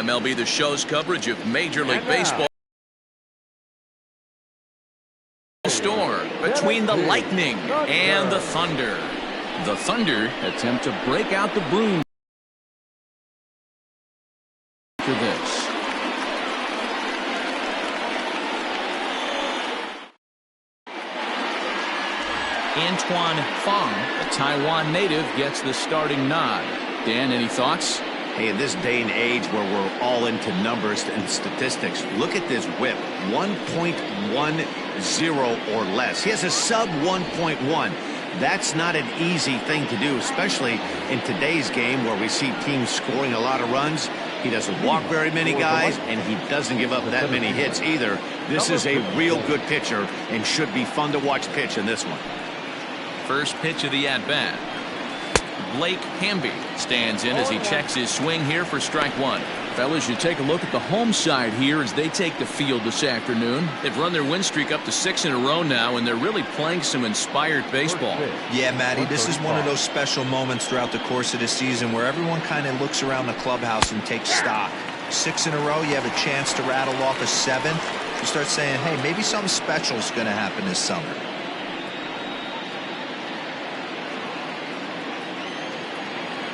MLB The Show's coverage of Major League Baseball. Storm between the Lightning and the Thunder. The Thunder attempt to break out the broom for this. Antoine Fong, a Taiwan native, gets the starting nod. Dan, any thoughts? Hey, in this day and age where we're all into numbers and statistics, look at this whip. 1.10 or less. He has a sub 1.1. That's not an easy thing to do, especially in today's game where we see teams scoring a lot of runs. He doesn't walk very many guys, and he doesn't give up that many hits either. This is a real good pitcher and should be fun to watch pitch in this one. First pitch of the at-bat. Blake Hamby stands in as he checks his swing here for strike one. Fellas, you take a look at the home side here as they take the field this afternoon. They've run their win streak up to 6 in a row now, and they're really playing some inspired baseball. Yeah, Matty, this is one of those special moments throughout the course of the season where everyone kind of looks around the clubhouse and takes stock. 6 in a row, you have a chance to rattle off a 7th. You start saying, hey, maybe something special is going to happen this summer.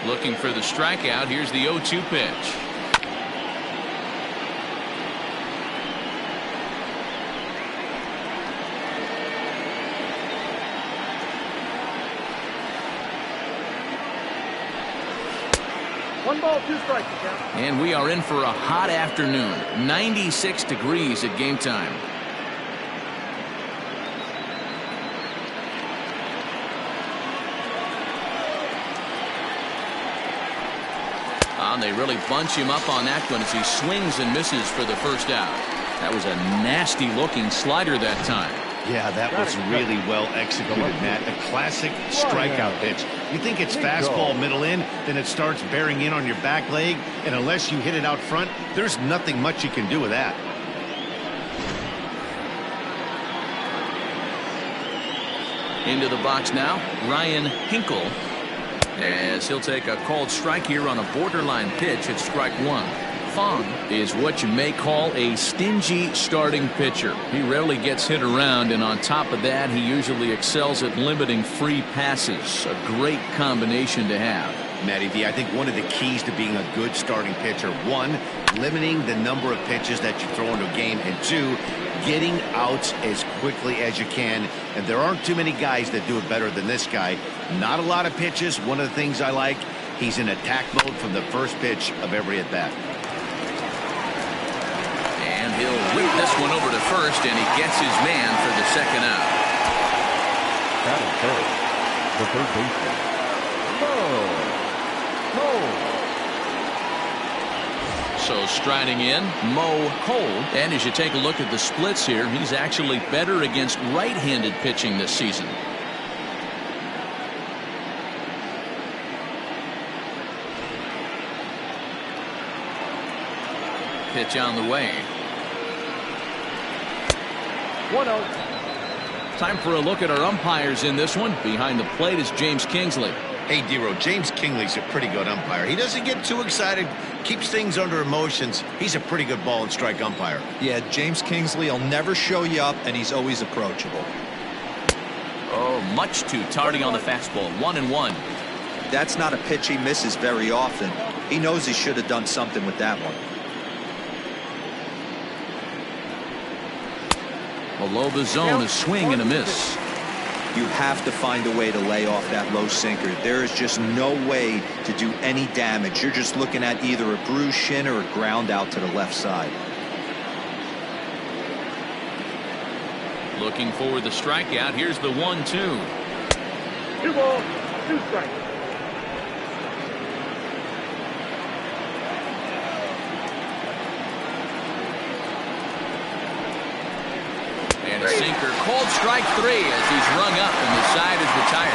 Looking for the strikeout. Here's the 0-2 pitch. One ball, 2 strikes. And we are in for a hot afternoon. 96 degrees at game time. And they really bunch him up on that one as he swings and misses for the first out. That was a nasty looking slider that time. Yeah, that was really well executed, Matt. A classic strikeout pitch. You think it's fastball middle in, then it starts bearing in on your back leg, and unless you hit it out front, there's nothing much you can do with that. Into the box now, Ryan Hinkle, as he'll take a called strike here on a borderline pitch at strike one. Fong is what you may call a stingy starting pitcher. He rarely gets hit around, and on top of that, he usually excels at limiting free passes. A great combination to have. Matty V, I think one of the keys to being a good starting pitcher, 1, limiting the number of pitches that you throw into a game, and 2, getting outs as quickly as you can. And there aren't too many guys that do it better than this guy. Not a lot of pitches. One of the things I like, he's in attack mode from the first pitch of every at-bat. And he'll whip this one over to first, and he gets his man for the second out. Batting third, the third baseman, Mo. So striding in, Mo Cole. And as you take a look at the splits here, he's actually better against right-handed pitching this season. Pitch on the way. 1-0. Time for a look at our umpires in this one. Behind the plate is James Kingsley. Hey, D-Row, James Kingley's a pretty good umpire. He doesn't get too excited, keeps things under emotions. He's a pretty good ball and strike umpire. Yeah, James Kingsley will never show you up, and he's always approachable. Oh, much too tardy on the fastball. 1-1. That's not a pitch he misses very often. He knows he should have done something with that one. Below the zone, a swing and a miss. You have to find a way to lay off that low sinker. There is just no way to do any damage. You're just looking at either a bruised shin or a ground out to the left side. Looking for the strikeout. Here's the 1-2. 2 balls, 2 strikes. And a sinker, called strike 3 as he's rung up and the side is retired.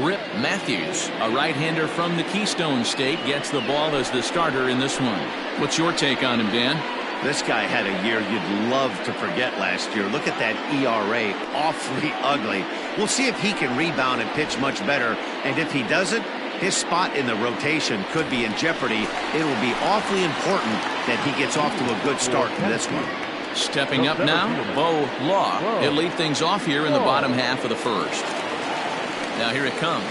Rip Matthews, a right-hander from the Keystone State, gets the ball as the starter in this one. What's your take on him, Dan? This guy had a year you'd love to forget last year. Look at that ERA, awfully ugly. We'll see if he can rebound and pitch much better. And if he doesn't, his spot in the rotation could be in jeopardy. It will be awfully important that he gets off to a good start in this one. Stepping up now, Bo Law. He'll lead things off here in the bottom half of the first. Now here it comes.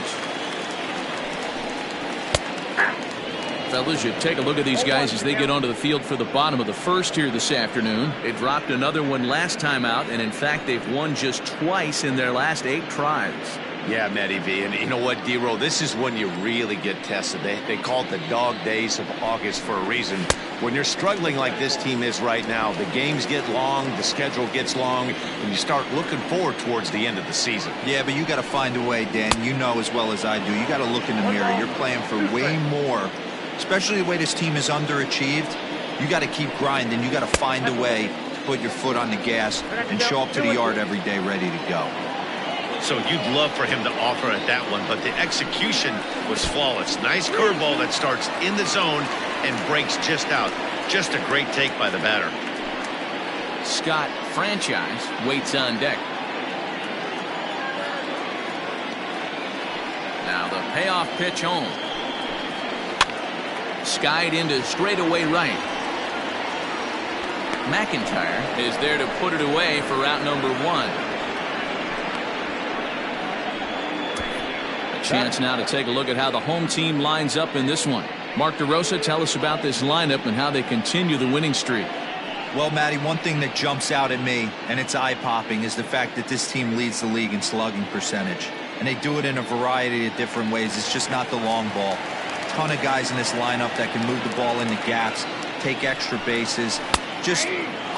Fellas, you take a look at these guys as they get onto the field for the bottom of the first here this afternoon. They dropped another one last time out, and in fact, they've won just twice in their last 8 tries. Yeah, Matty V, and you know what, D-Roll, this is when you really get tested. They call it the dog days of August for a reason. When you're struggling like this team is right now, the games get long, the schedule gets long, and you start looking forward towards the end of the season. Yeah, but you got to find a way, Dan. You know as well as I do. You got to look in the mirror. You're playing for way more, especially the way this team is underachieved. You got to keep grinding. You got to find a way to put your foot on the gas and show up to the yard every day ready to go. So you'd love for him to offer at that one, but the execution was flawless. Nice curveball that starts in the zone and breaks just out. Just a great take by the batter. Scott Franchise waits on deck. Now the payoff pitch home. Skied into straightaway right. McIntyre is there to put it away for out number 1. Chance now to take a look at how the home team lines up in this one. Mark DeRosa, tell us about this lineup and how they continue the winning streak. Well, Matty, one thing that jumps out at me, and it's eye-popping, is the fact that this team leads the league in slugging percentage. And they do it in a variety of different ways. It's just not the long ball. A ton of guys in this lineup that can move the ball into gaps, take extra bases. Just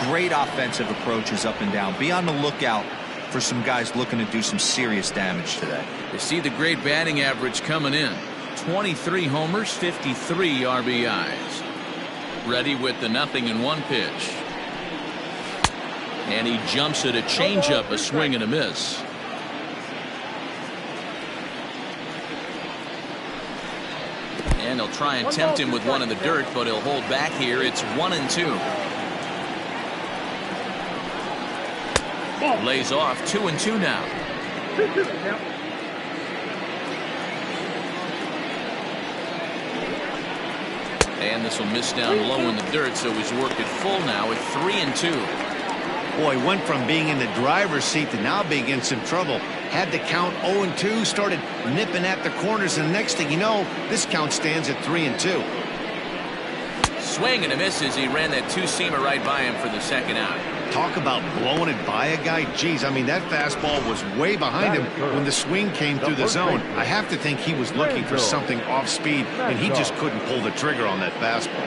great offensive approaches up and down. Be on the lookout for some guys looking to do some serious damage today. You see the great batting average coming in. 23 homers, 53 RBIs. Ready with the 0-1 pitch. And he jumps at a changeup, a swing and a miss. And they'll try and tempt him with one in the dirt, but he'll hold back here. It's 1-2. Lays off 2-2 now. And this will miss down low in the dirt, so he's worked it full now at 3-2. Boy, went from being in the driver's seat to now being in some trouble. Had the count 0-2, started nipping at the corners, and the next thing you know, this count stands at 3-2. Swing and a miss as he ran that two-seamer right by him for the second out. Talk about blowing it by a guy. Geez, I mean, that fastball was way behind him when the swing came through the zone. I have to think he was looking for something off speed, and he just couldn't pull the trigger on that fastball.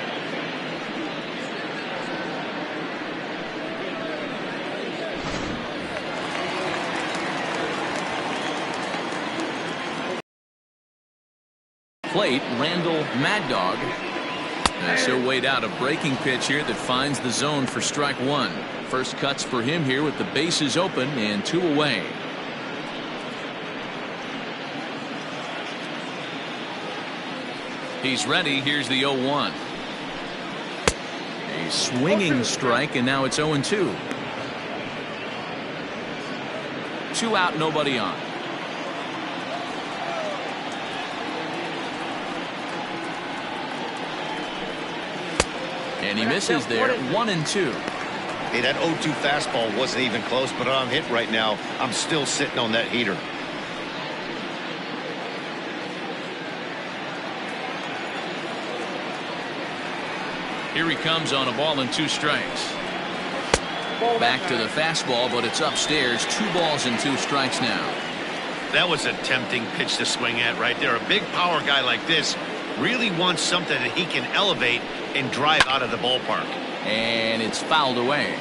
Plate, Randall Mad Dog. And so weighed out a breaking pitch here that finds the zone for strike 1. First cuts for him here with the bases open and 2 away. He's ready. Here's the 0-1. A swinging strike, and now it's 0-2. 2 out, nobody on. And he misses there. 1-2. Hey, that 0-2 fastball wasn't even close, but I'm hit right now. I'm still sitting on that heater. Here he comes on a ball and 2 strikes. Back to the fastball, but it's upstairs. 2 balls and 2 strikes now. That was a tempting pitch to swing at right there. A big power guy like this really wants something that he can elevate and drive out of the ballpark. And it's fouled away.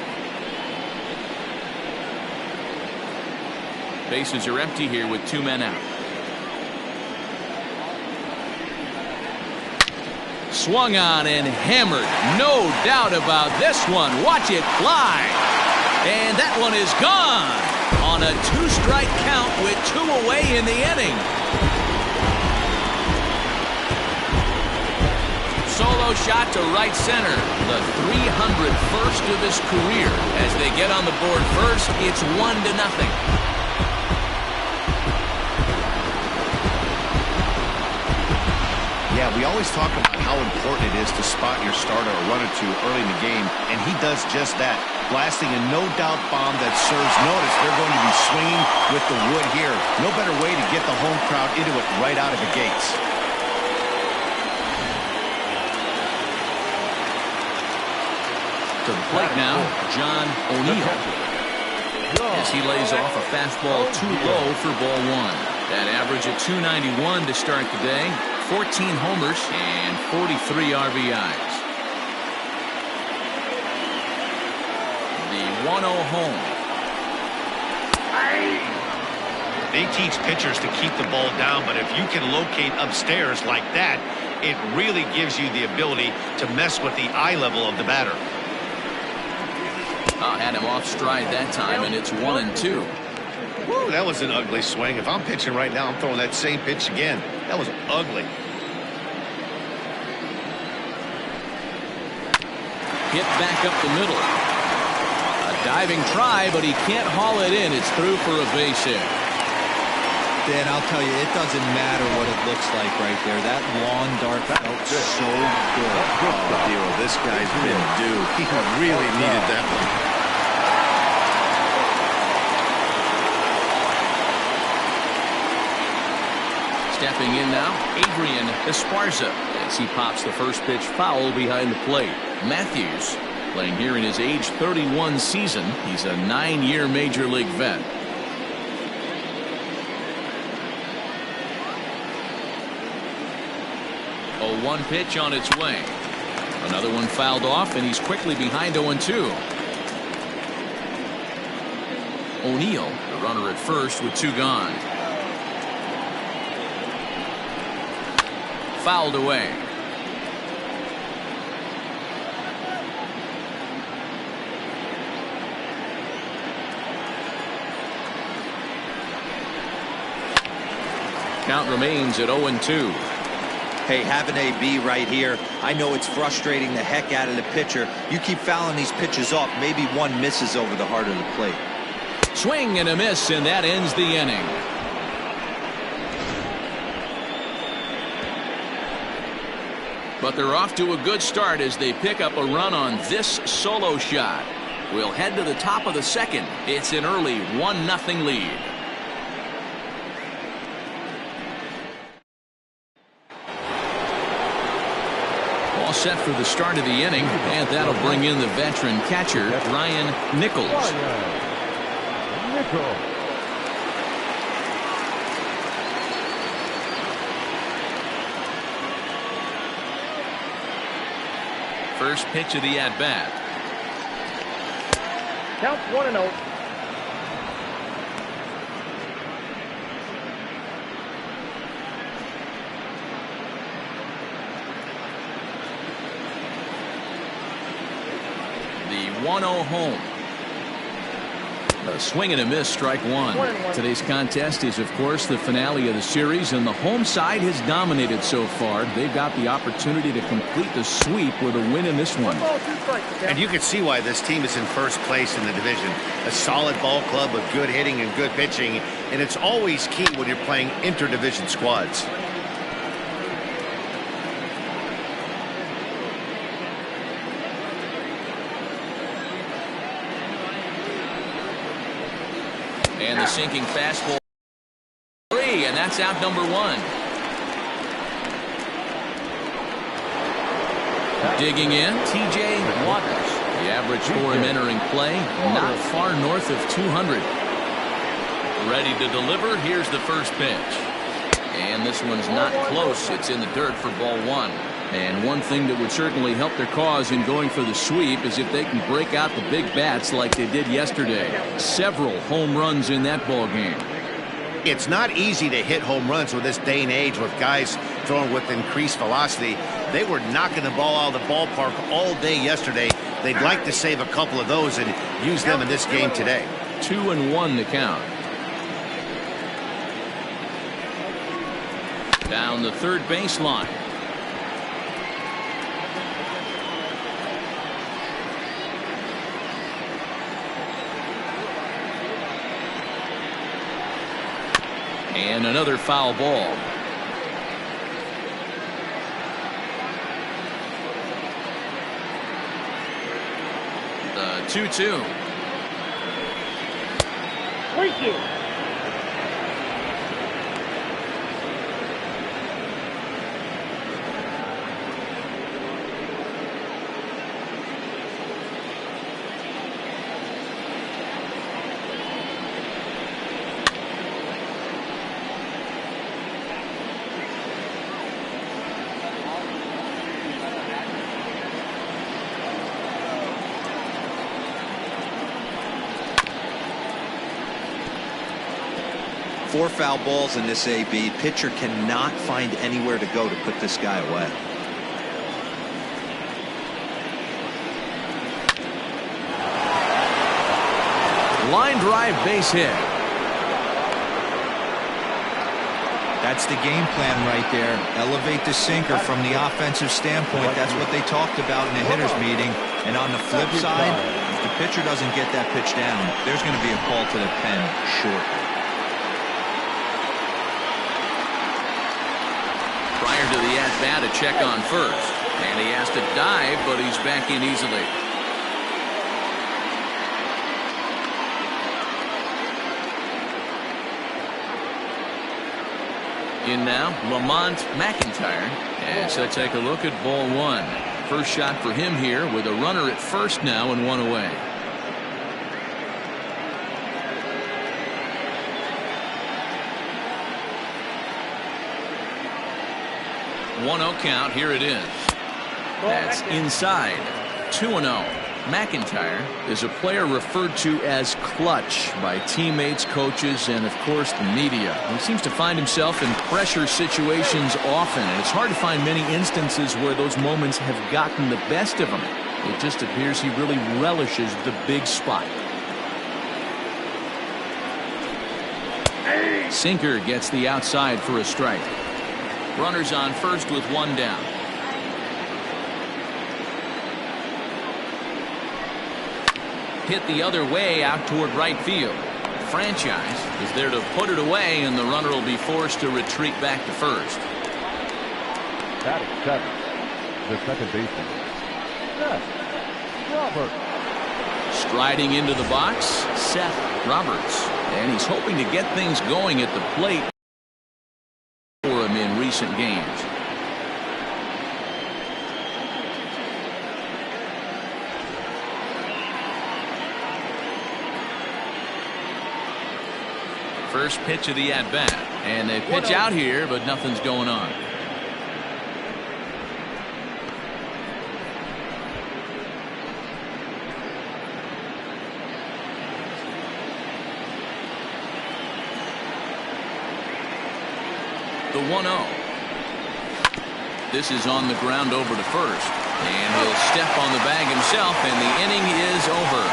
Bases are empty here with 2 men out. Swung on and hammered. No doubt about this one. Watch it fly. And that one is gone on a 2-strike count with 2 away in the inning. Solo shot to right center. The 301st of his career. As they get on the board first, it's 1-0. Yeah, we always talk about how important it is to spot your starter or run or two early in the game, and he does just that, blasting a no-doubt bomb that serves notice. They're going to be swinging with the wood here. No better way to get the home crowd into it right out of the gates. To the plate now, John O'Neill. As he lays off a fastball too low for ball one. That average of 291 to start the day. 14 homers and 43 RBIs. The 1-0 home. They teach pitchers to keep the ball down, but if you can locate upstairs like that, it really gives you the ability to mess with the eye level of the batter. Had him off stride that time, and it's 1-2. Woo, that was an ugly swing. If I'm pitching right now, I'm throwing that same pitch again. That was ugly. Hit back up the middle. A diving try, but he can't haul it in. It's through for a base hit. Dan, I'll tell you, it doesn't matter what it looks like right there. That lawn dart felt so good. Zero, this guy's been due. He really needed that one. Stepping in now, Adrian Esparza, as he pops the first pitch foul behind the plate. Matthews, playing here in his age 31 season. He's a 9-year Major League vet. A 1 pitch on its way. Another one fouled off, and he's quickly behind 0-2. O'Neill, the runner at first with 2 gone. Fouled away. Count remains at 0-2. Hey, have an AB right here. I know it's frustrating the heck out of the pitcher. You keep fouling these pitches off, maybe one misses over the heart of the plate. Swing and a miss, and that ends the inning. But they're off to a good start as they pick up a run on this solo shot. We'll head to the top of the second. It's an early 1-0 lead. All set for the start of the inning, and that'll bring in the veteran catcher, Ryan Nichols. First pitch of the at-bat. Counts 1-0. The 1-0 home. A swing and a miss, strike one. Today's contest is, of course, the finale of the series, and the home side has dominated so far. They've got the opportunity to complete the sweep with a win in this one. And you can see why this team is in first place in the division. A solid ball club with good hitting and good pitching, and it's always key when you're playing interdivision squads. And the sinking fastball, and that's out number 1. Digging in, TJ Waters. The average for him entering play, not far north of 200. Ready to deliver. Here's the first pitch. And this one's not close. It's in the dirt for ball 1. And one thing that would certainly help their cause in going for the sweep is if they can break out the big bats like they did yesterday. Several home runs in that ball game. It's not easy to hit home runs with this day and age with guys throwing with increased velocity. They were knocking the ball out of the ballpark all day yesterday. They'd like to save a couple of those and use them in this game today. 2-1 to count. Down the third baseline. And another foul ball. The 2-2. Thank you. Four foul balls in this AB. Pitcher cannot find anywhere to go to put this guy away. Line drive base hit. That's the game plan right there. Elevate the sinker from the offensive standpoint. That's what they talked about in the hitters meeting. And on the flip side, if the pitcher doesn't get that pitch down, there's going to be a call to the pen shortly. Prior to the at-bat, a check on first. And he has to dive, but he's back in easily. In now, Lamont McIntyre. As he'll take a look at ball one. First shot for him here with a runner at first now and one away. 1-0 count. Here it is. That's inside. 2-0. McIntyre is a player referred to as clutch by teammates, coaches, and of course the media. He seems to find himself in pressure situations often, and it's hard to find many instances where those moments have gotten the best of him. It just appears he really relishes the big spot. Sinker gets the outside for a strike. Runners on first with one down. Hit the other way out toward right field. Franchise is there to put it away, and the runner will be forced to retreat back to first. Batting seven, the second baseman, Seth Roberts. Striding into the box, Seth Roberts. And he's hoping to get things going at the plate for him in recent games. First pitch of the at-bat, and they pitch out here, but nothing's going on. The 1-0. This is on the ground over to first, and he'll step on the bag himself, and the inning is over.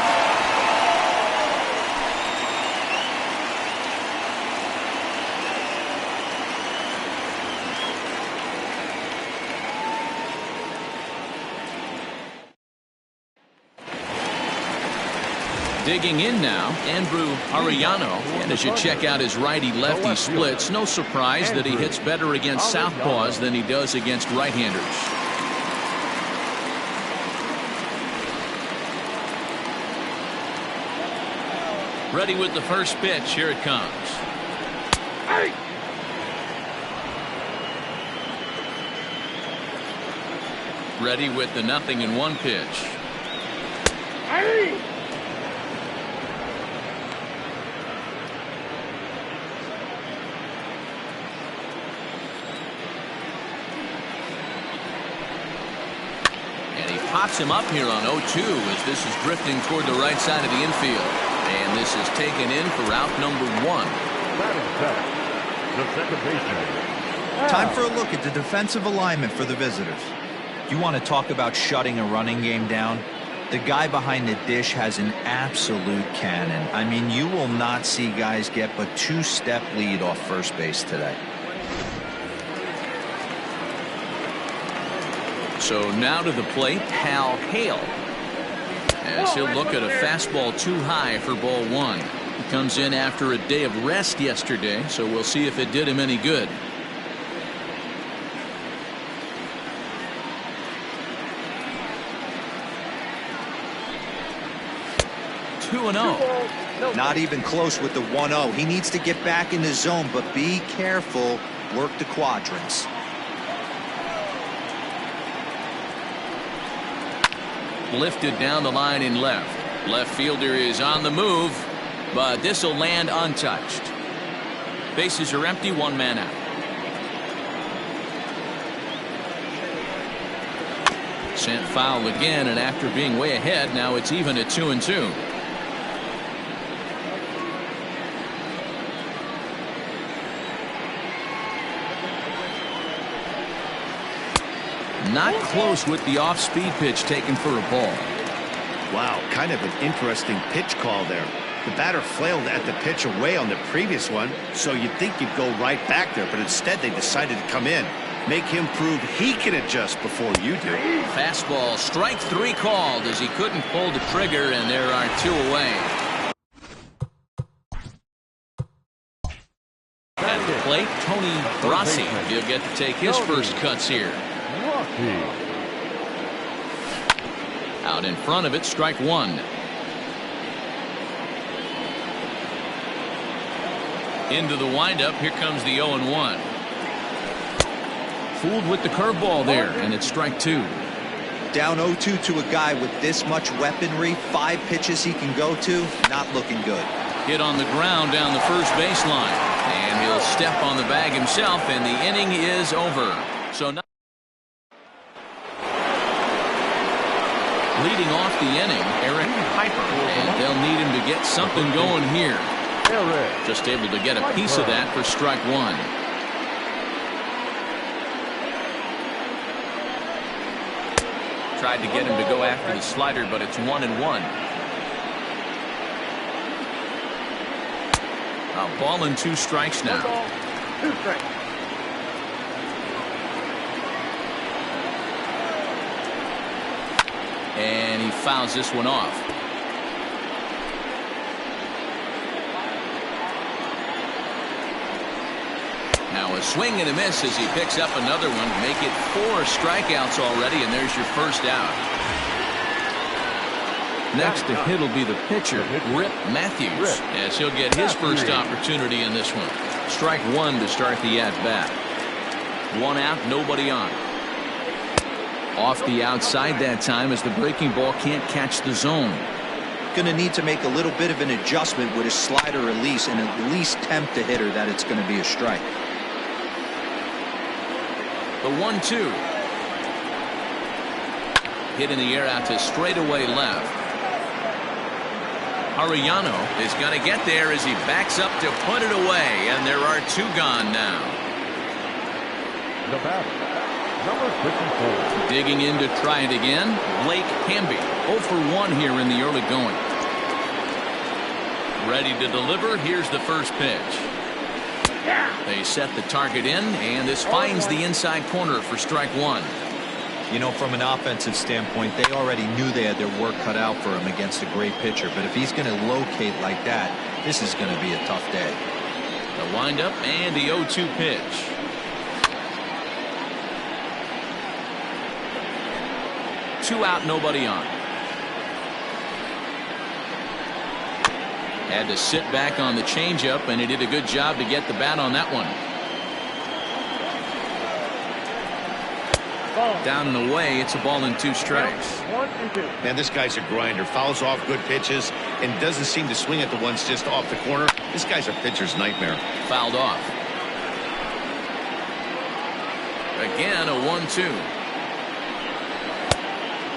Digging in now, Andrew Arellano. And as you check out his righty-lefty splits, no surprise that he hits better against southpaws than he does against right-handers. Ready with the first pitch. Here it comes. Ready with the 0-1 pitch. Pops him up here on 0-2 as this is drifting toward the right side of the infield. And this is taken in for out number one. The second baseman. Time for a look at the defensive alignment for the visitors. You want to talk about shutting a running game down? The guy behind the dish has an absolute cannon. I mean, you will not see guys get but two-step lead off first base today. So now to the plate, Hal Hale. As he'll look at a fastball too high for ball one. Comes in after a day of rest yesterday, so we'll see if it did him any good. Two and 0. Not even close with the 1-0. He needs to get back in the zone, but be careful. Work the quadrants. Lifted down the line in left. Left fielder is on the move, but this will land untouched. Bases are empty, one man out. Sent foul again, and after being way ahead, now it's even at 2-2. Not close with the off-speed pitch taken for a ball. Wow, kind of an interesting pitch call there. The batter flailed at the pitch away on the previous one, so you'd think you'd go right back there, but instead they decided to come in. Make him prove he can adjust before you do. Fastball, strike 3 called as he couldn't pull the trigger, and there are 2 away. At the plate, Tony Rossi. He'll get to take his first cuts here. Out in front of it, strike 1. Into the windup, here comes the 0-1. Fooled with the curveball there, and it's strike 2. Down 0-2 to a guy with this much weaponry, 5 pitches he can go to, not looking good. Hit on the ground down the first baseline, and he'll step on the bag himself, and the inning is over. So now, leading off the inning, Eric Piper, and they'll need him to get something going here. Just able to get a piece of that for strike 1. Tried to get him to go after the slider, but it's 1-1. A ball and 2 strikes now. 2 strikes. And he fouls this one off. Now a swing and a miss as he picks up another one. Make it 4 strikeouts already, and there's your first out. Next to hit will be the pitcher, Rip Matthews, as he'll get his first opportunity in this one. Strike 1 to start the at-bat. 1 out, nobody on. Off the outside that time as the breaking ball can't catch the zone. Going to need to make a little bit of an adjustment with his slider release and at least tempt the hitter that it's going to be a strike. The 1-2. Hit in the air out to straightaway left. Arellano is going to get there as he backs up to put it away, and there are 2 gone now. The batter, number 54. Digging in to try it again, Blake Hamby. 0 for 1 here in the early going. Ready to deliver. Here's the first pitch. They set the target in, and this finds the inside corner for strike 1. You know, from an offensive standpoint, they already knew they had their work cut out for him against a great pitcher. But if he's going to locate like that, this is going to be a tough day. The windup and the 0-2 pitch. Two out, nobody on. Had to sit back on the changeup, and he did a good job to get the bat on that one. Down and away, it's a ball and 2 strikes. Man, this guy's a grinder. Fouls off good pitches and doesn't seem to swing at the ones just off the corner. This guy's a pitcher's nightmare. Fouled off. Again, a 1-2.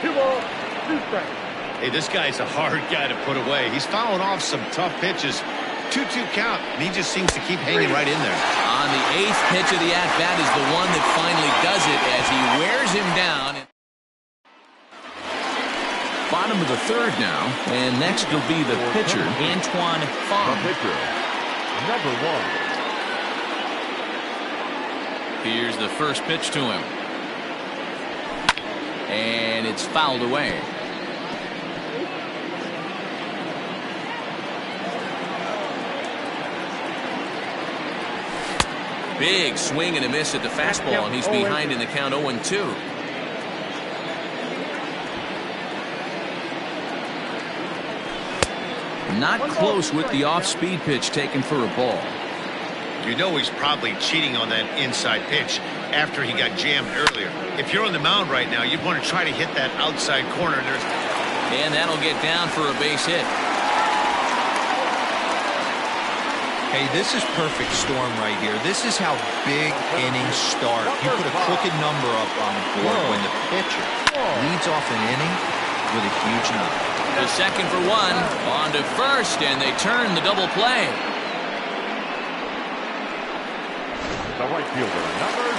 2 balls, 2 strikes. Hey, this guy's a hard guy to put away. He's fouling off some tough pitches. 2-2 count, and he just seems to keep hanging right in there. On the 8th pitch of the at-bat is the one that finally does it as he wears him down. Bottom of the 3rd now, and next will be the pitcher, Antoine Fong. The pitcher, number 1. Here's the first pitch to him. And it's fouled away. Big swing and a miss at the fastball, and he's behind in the count 0-2. Not close with the off-speed pitch taken for a ball. You know he's probably cheating on that inside pitch after he got jammed earlier. If you're on the mound right now, you want to try to hit that outside corner. And that'll get down for a base hit. Hey, this is perfect storm right here. This is how big innings start. You put a crooked number up on the board when the pitcher leads off an inning with a huge number. The second for one, on to first, and they turn the double play. The right fielder, number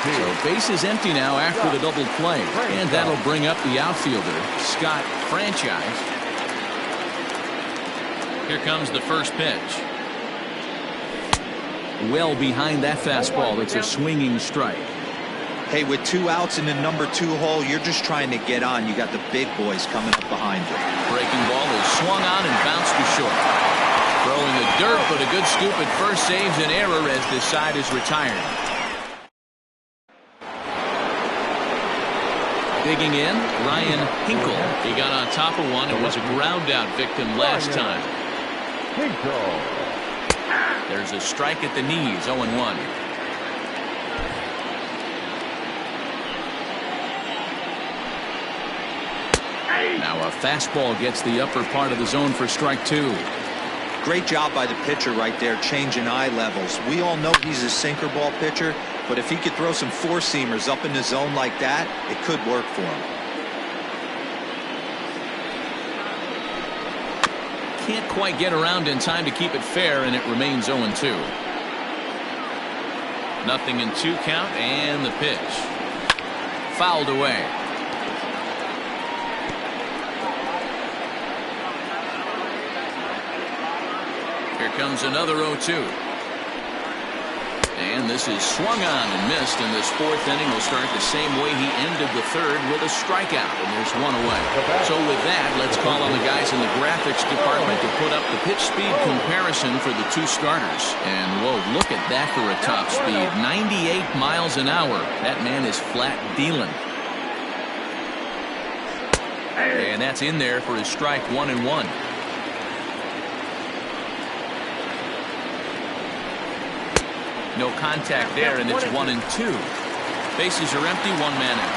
16. So base is empty now after the double play, and that'll bring up the outfielder, Scott Franchise. Here comes the first pitch. Well behind that fastball. It's a swinging strike. Hey, with 2 outs in the number 2 hole, you're just trying to get on. You got the big boys coming up behind you. Breaking ball is swung on and bounced to short. Throwing the dirt, but a good scoop at first saves an error as this side is retired. Digging in, Ryan Hinkle. He got on top of one and was a ground out victim last time. Hinkle. There's a strike at the knees, 0-1. Now a fastball gets the upper part of the zone for strike 2. Great job by the pitcher right there, changing eye levels. We all know he's a sinker ball pitcher, but if he could throw some four-seamers up in the zone like that, it could work for him. Can't quite get around in time to keep it fair, and it remains 0-2. Nothing in 2 count, and the pitch. Fouled away. Here comes another 0-2. And this is swung on and missed, and this 4th inning will start the same way he ended the 3rd with a strikeout, and there's 1 away. So with that, let's call on the guys in the graphics department to put up the pitch speed comparison for the 2 starters. And whoa, look at that for a top speed, 98 miles an hour. That man is flat dealing. And that's in there for his strike 1-1. No contact there, and it's 1-2. Bases are empty, 1 man out.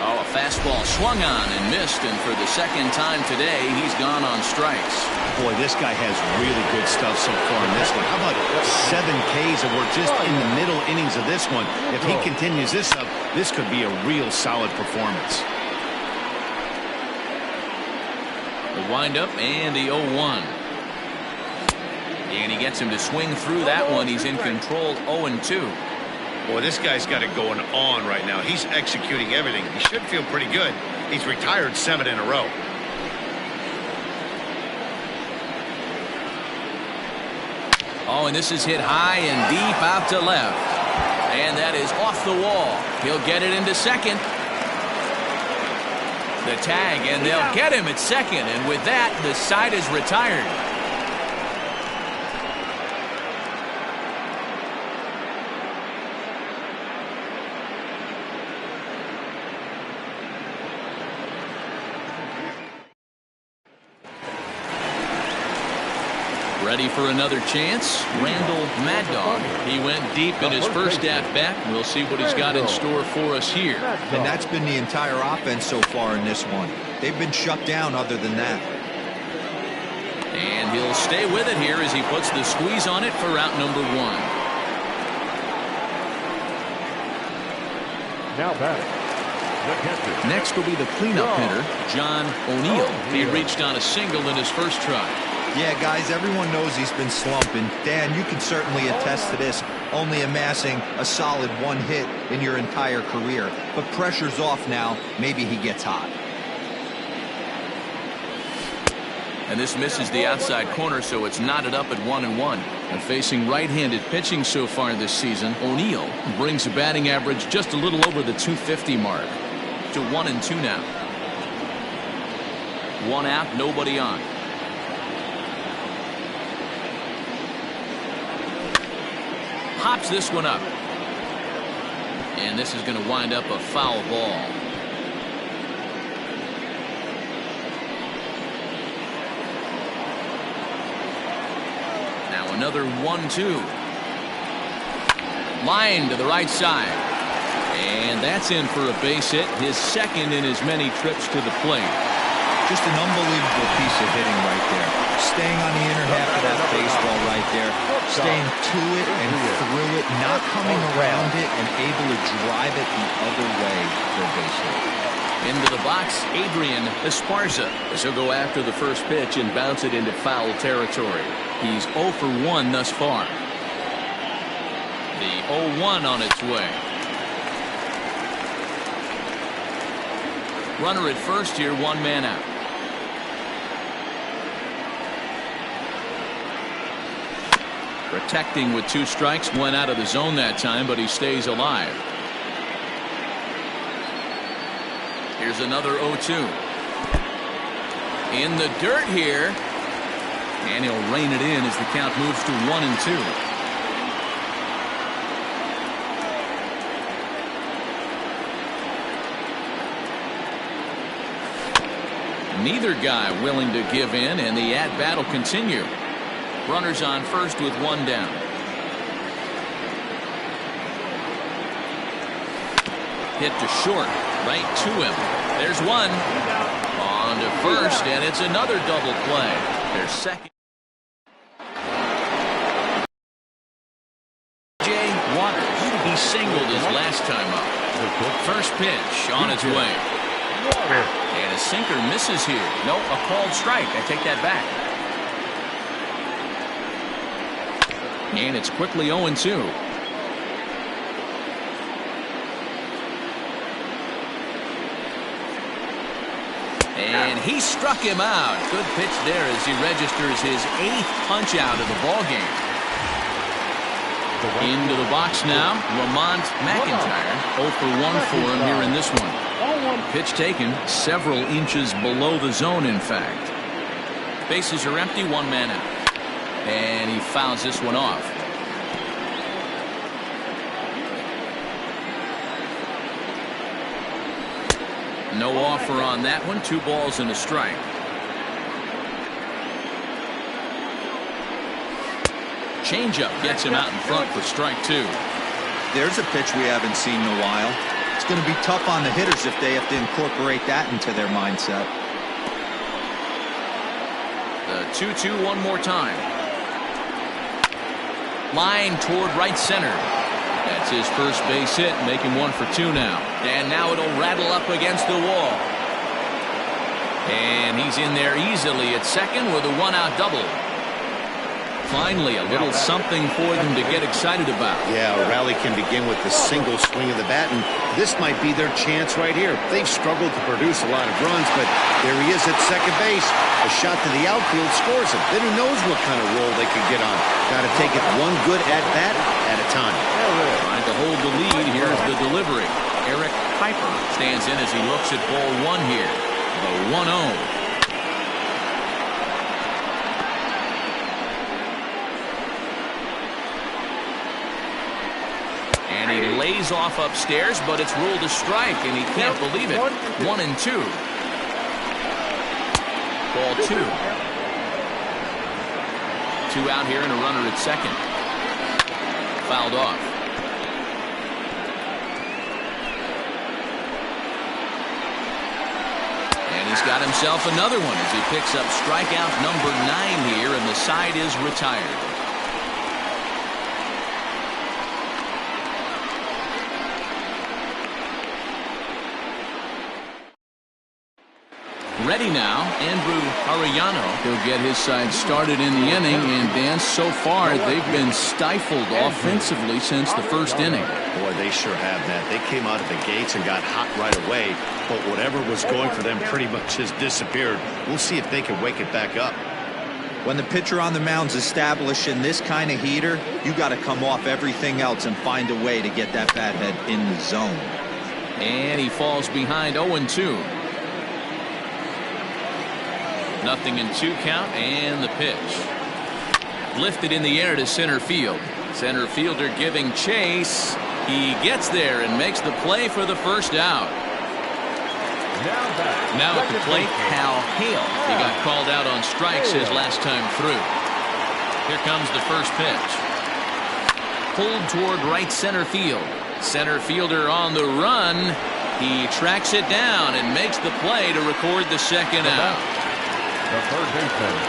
Oh, a fastball swung on and missed, and for the 2nd time today, he's gone on strikes. Boy, this guy has really good stuff so far in this one. How about 7 Ks, and we're just in the middle innings of this one. If he continues this up, this could be a real solid performance. The windup and the 0-1. And he gets him to swing through that one. He's in control, 0-2. Boy, this guy's got it going on right now. He's executing everything. He should feel pretty good. He's retired 7 in a row. Oh, and this is hit high and deep out to left. And that is off the wall. He'll get it into second. The tag, and they'll get him at second. And with that, the side is retired. Ready for another chance? Randall Mad Dog. He went deep in his first at-bat. We'll see what he's got in store for us here. And that's been the entire offense so far in this one. They've been shut down other than that. And he'll stay with it here as he puts the squeeze on it for route number 1. Now batting. Next will be the cleanup hitter, John O'Neill. He reached on a single in his first try. Yeah, guys, everyone knows he's been slumping. Dan, you can certainly attest to this, only amassing a solid 1 hit in your entire career. But pressure's off now. Maybe he gets hot. And this misses the outside corner, so it's knotted up at 1-1. And facing right-handed pitching so far this season, O'Neill brings a batting average just a little over the 250 mark. To 1-2 now. 1 out, nobody on. pops this one up. And this is going to wind up a foul ball. Now another 1-2. Line to the right side. And that's in for a base hit, his second in as many trips to the plate. Just an unbelievable piece of hitting right there. Staying on the inner half of that baseball right there. Staying to it and through it, not coming around it, and able to drive it the other way for a base hit. Into the box, Adrian Esparza. As he'll go after the first pitch and bounce it into foul territory. He's 0 for 1 thus far. The 0-1 on its way. Runner at first here, 1 man out. Protecting with 2 strikes, went out of the zone that time, but he stays alive. Here's another 0-2. In the dirt here. And he'll rein it in as the count moves to 1-2. Neither guy willing to give in, and the at-bat will continue. Runners on first with 1 down. Hit to short, right to him. There's one. On to first, and it's another double play. Their second. Jay Waters. He singled his last time up. First pitch on its way. And a sinker misses here. No, a called strike. I take that back. And it's quickly 0-2. And he struck him out. Good pitch there as he registers his 8th punch out of the ball game. Into the box now, Lamont McIntyre. 0 for 1 for him here in this one. Pitch taken several inches below the zone, in fact. Bases are empty, 1 man out. And he fouls this one off. No offer on that one. 2 balls and a strike. Changeup gets him out in front for strike 2. There's a pitch we haven't seen in a while. It's going to be tough on the hitters if they have to incorporate that into their mindset. The 2-2 one more time. Line toward right center. That's his first base hit, making 1 for 2 now. And now it'll rattle up against the wall. And he's in there easily at second with a 1-out double. Finally, a little something for them to get excited about. Yeah, a rally can begin with the single swing of the bat, and this might be their chance right here. They've struggled to produce a lot of runs, but there he is at second base. A shot to the outfield scores him. Then who knows what kind of roll they could get on. Got to take it one good at-bat at a time. Trying to hold the lead. Here's the delivery. Eric Piper stands in as he looks at ball 1 here. The 1-0. And he lays off upstairs, but it's ruled a strike, and he can't believe it. 1-2. Ball 2. 2 out here and a runner at second. Fouled off. And he's got himself another one as he picks up strikeout number 9 here, and the side is retired. Ready now, Andrew Arellano. He'll get his side started in the inning, and Dan, so far they've been stifled offensively since the first inning. Boy, they sure have that. They came out of the gates and got hot right away, but whatever was going for them pretty much has disappeared. We'll see if they can wake it back up. When the pitcher on the mound's establishing this kind of heater, you got to come off everything else and find a way to get that bat head in the zone. And he falls behind 0-2. Nothing in 2 count, and the pitch. Lifted in the air to center field. Center fielder giving chase. He gets there and makes the play for the first out. Now at the plate, Hal Hale. He got called out on strikes his last time through. Here comes the first pitch. Pulled toward right center field. Center fielder on the run. He tracks it down and makes the play to record the second out. The third baseman.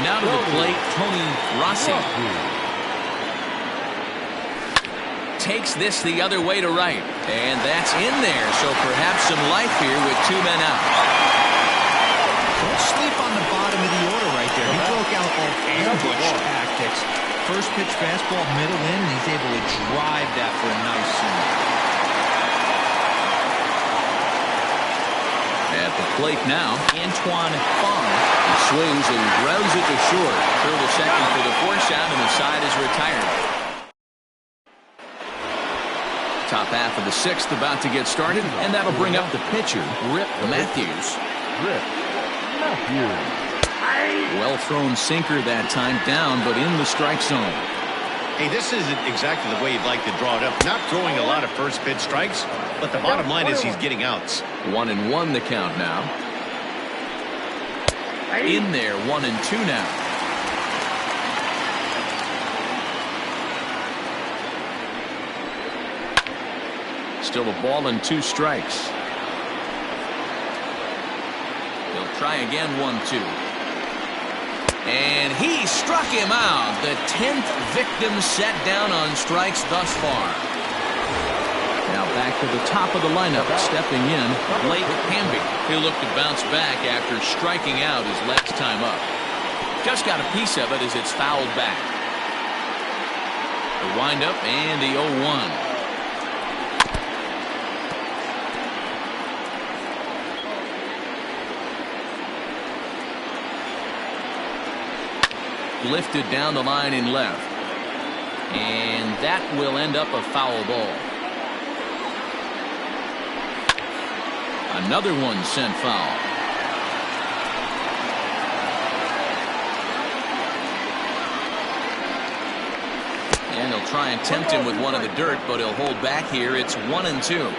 Now to the plate, Tony Rossi. Takes this the other way to right, and that's in there, so perhaps some life here with 2 men out. Don't sleep on the bottom of the order right there. He broke out all ambush tactics. First pitch fastball, middle in, and he's able to drive that for a nice swing. At the plate now, Antoine Fong. He swings and grounds it to short. Throw to second for the force out, and the side is retired. Top half of the 6th about to get started, and that'll bring up the pitcher, Rip Matthews. Well thrown sinker that time, down but in the strike zone. Hey, this isn't exactly the way you'd like to draw it up. Not throwing a lot of first pitch strikes, but the bottom line is he's getting outs. 1-1 the count now. In there, 1-2 now. Still a ball and 2 strikes. He'll try again, 1-2. And he struck him out. The 10th victim set down on strikes thus far. Now back to the top of the lineup. Stepping in, Blake Hamby. He'll look to bounce back after striking out his last time up. Just got a piece of it as it's fouled back. The windup and the 0-1. Lifted down the line in left, and that will end up a foul ball. Another one sent foul. And he'll try and tempt him with one in the dirt, but he'll hold back here. It's 1-2.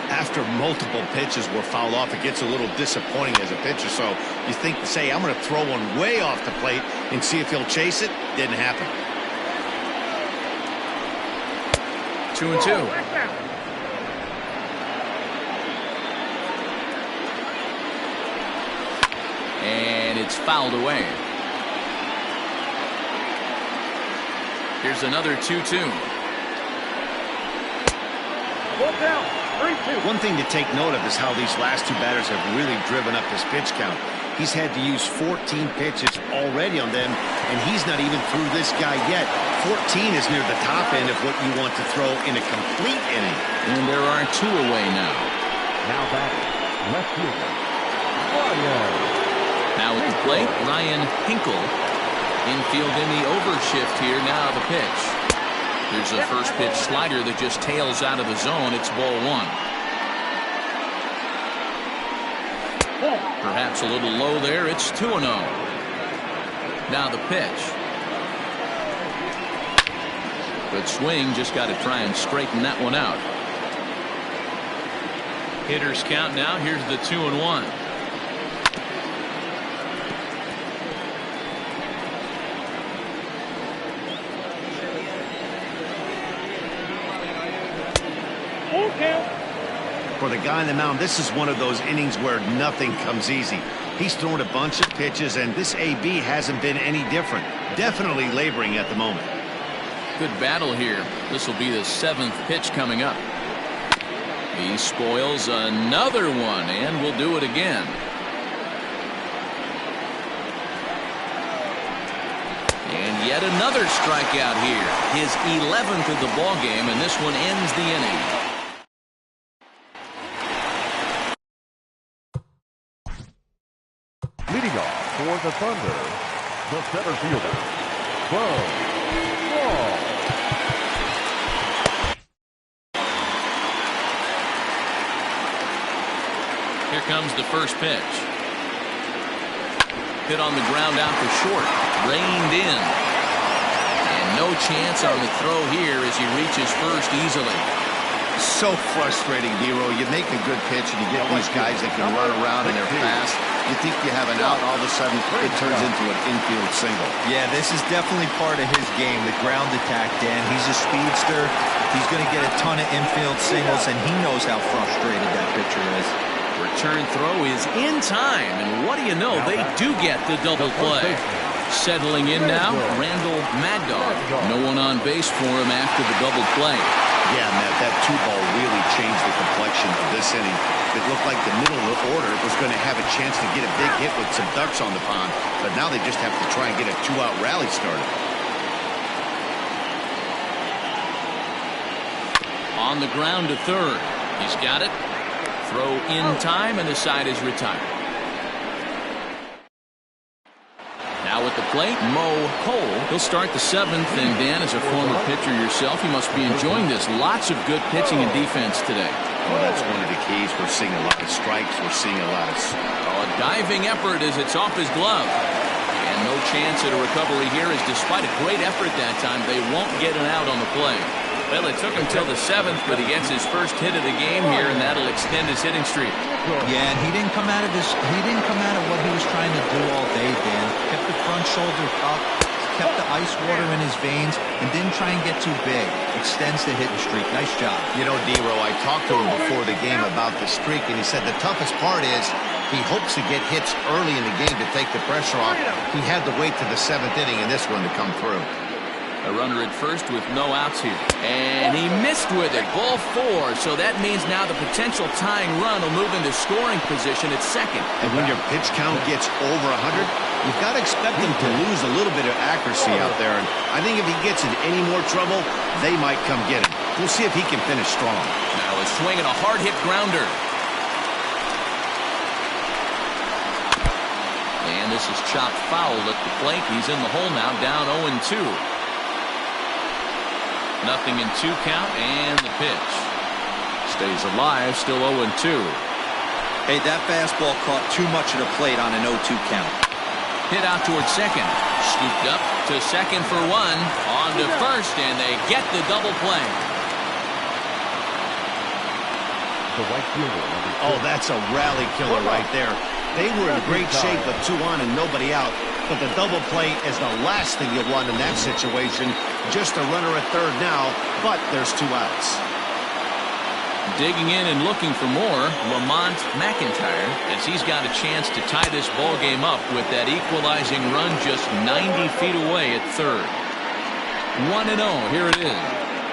After multiple pitches were fouled off, it gets a little disappointing as a pitcher. So you think, say, I'm going to throw one way off the plate and see if he'll chase it. Didn't happen. 2-2. And it's fouled away. Here's another 2-2. One thing to take note of is how these last 2 batters have really driven up his pitch count. He's had to use 14 pitches already on them, and he's not even through this guy yet. 14 is near the top end of what you want to throw in a complete inning. And there are 2 away now. Now back, left fielder, Ryan. Now at the plate, Ryan Hinkle. Infield in the overshift here. Now the pitch. Here's a first pitch slider that just tails out of the zone. It's ball 1. Perhaps a little low there. It's 2-0. Now the pitch. Good swing. Just got to try and straighten that one out. Hitters count now. Here's the 2-1. For the guy on the mound, this is one of those innings where nothing comes easy. He's thrown a bunch of pitches, and this AB hasn't been any different. Definitely laboring at the moment. Good battle here. This will be the 7th pitch coming up. He spoils another one, and will do it again. And yet another strikeout here. His 11th of the ball game, and this one ends the inning. Leading off for the Thunder, the center fielder, Bud Wall. Here comes the first pitch. Hit on the ground out to short. Reined in. And No chance on the throw here as he reaches first easily. So frustrating, Dero. You make a good pitch and you get these guys that can run around and they're fast. You think you have an out, all of a sudden it turns into an infield single. Yeah, this is definitely part of his game, the ground attack, Dan. He's a speedster. He's going to get a ton of infield singles, and he knows how frustrated that pitcher is. Return throw is in time, and what do you know, they do get the double play. Settling in now, Randall Magdog. No one on base for him after the double play. Yeah, Matt, that 2-ball really changed the complexion of this inning. It looked like the middle of the order was going to have a chance to get a big hit with some ducks on the pond, but now they just have to try and get a 2-out rally started. On the ground to third. He's got it. Throw in time, and the side is retired. Now at the plate, Mo Cole. He'll start the 7th, and Dan, as a former pitcher yourself, you must be enjoying this. Lots of good pitching and defense today. Oh, that's one of the keys. We're seeing a lot of strikes. We're seeing a lot of... A diving effort as it's off his glove. And no chance at a recovery here, as despite a great effort that time, they won't get an out on the play. Well, it took him till the 7th, but he gets his first hit of the game here, and that'll extend his hitting streak. Yeah, and he didn't come out of what he was trying to do all day, Dan. Kept the front shoulder up, kept the ice water in his veins, and didn't try and get too big. Extends the hitting streak. Nice job. You know, Dero, I talked to him before the game about the streak, and he said the toughest part is he hopes to get hits early in the game to take the pressure off. He had to wait to the 7th inning in this one to come through. A runner at first with no outs here. And he missed with it. Ball 4. So that means now the potential tying run will move into scoring position at second. And when your pitch count gets over 100, you've got to expect him to lose a little bit of accuracy out there. And I think if he gets in any more trouble, they might come get him. We'll see if he can finish strong. Now a swing and a hard hit grounder. And this is chopped foul at the plate. He's in the hole now, down 0-2. Nothing in 2 count, and the pitch stays alive, still 0-2. Hey, that fastball caught too much of the plate on an 0-2 count. Hit out towards second. Scooped up to second for 1. On to first, and they get the double play. Oh, that's a rally killer right there. They were in great shape with 2 on and nobody out. But the double play is the last thing you want in that situation. Just a runner at third now, but there's 2 outs. Digging in and looking for more, Lamont McIntyre, as he's got a chance to tie this ball game up with that equalizing run just 90 feet away at third. 1-0, here it is.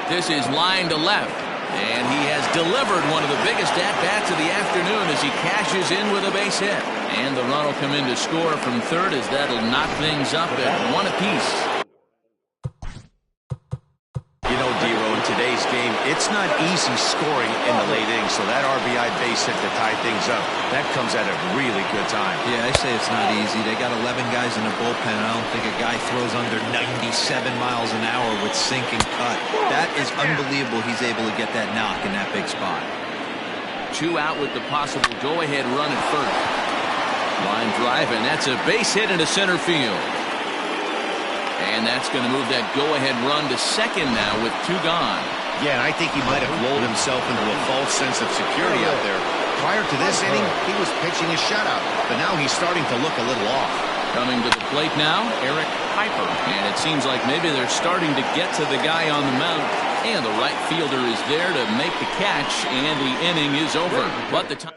This is line to left, and he has delivered one of the biggest at-bats of the afternoon as he cashes in with a base hit. And the run will come in to score from third, as that'll knock things up at 1 apiece. You know, Dero, in today's game, it's not easy scoring in the late innings, so that RBI base hit to tie things up, that comes at a really good time. Yeah, I say it's not easy. They got 11 guys in the bullpen. I don't think a guy throws under 97 miles an hour with sink and cut. That is unbelievable he's able to get that knock in that big spot. 2 out with the possible go-ahead run at first. Line drive, and that's a base hit into center field. And that's going to move that go-ahead run to second now with 2 gone. Yeah, and I think he might have lulled himself into a false sense of security out there. Prior to this inning, he was pitching a shutout, but now he's starting to look a little off. Coming to the plate now, Eric Piper. And it seems like maybe they're starting to get to the guy on the mound. And the right fielder is there to make the catch, and the inning is over. But the time...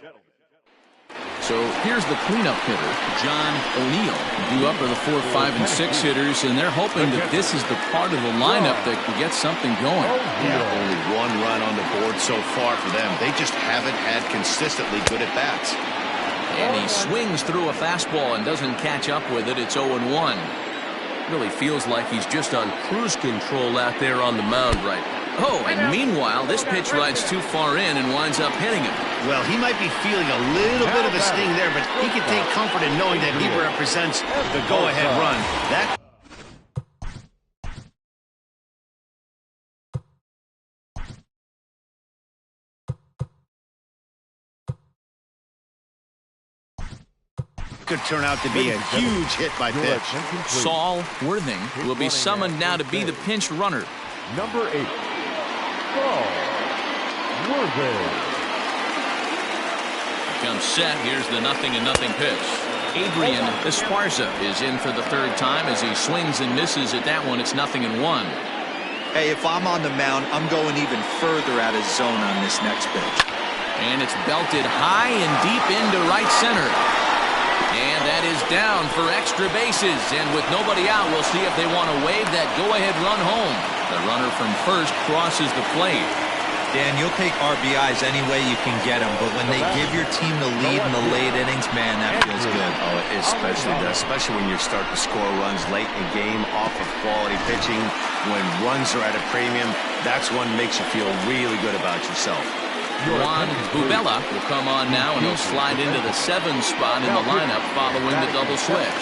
So here's the cleanup hitter, John O'Neill. Due up are the 4, 5, and 6 hitters, and they're hoping that this is the part of the lineup that can get something going. Yeah, only 1 run on the board so far for them. They just haven't had consistently good at-bats. And he swings through a fastball and doesn't catch up with it. It's 0-1. Really feels like he's just on cruise control out there on the mound right now. Oh, and meanwhile, this pitch rides too far in and winds up hitting him. Well, he might be feeling a little bit of a sting there, but he can take comfort in knowing that he represents the go-ahead run. That could turn out to be a huge hit by pitch. Saul Worthing will be summoned now to be the pinch runner. Number 8, Saul Worthing. Comes set. Here's the 0-0 pitch. Adrian Esparza is in for the third time as he swings and misses at that one. It's 0-1. Hey, if I'm on the mound, I'm going even further out of zone on this next pitch. And it's belted high and deep into right center. And that is down for extra bases. And with nobody out, we'll see if they want to wave that go-ahead run home. The runner from first crosses the plate. Dan, you'll take RBIs any way you can get them, but when they give your team the lead in the late innings, man, that feels good. Oh, it especially does, especially when you start to score runs late in the game off of quality pitching. When runs are at a premium, that's what makes you feel really good about yourself. Juan Bubella will come on now, and he'll slide into the 7 spot in the lineup following the double switch.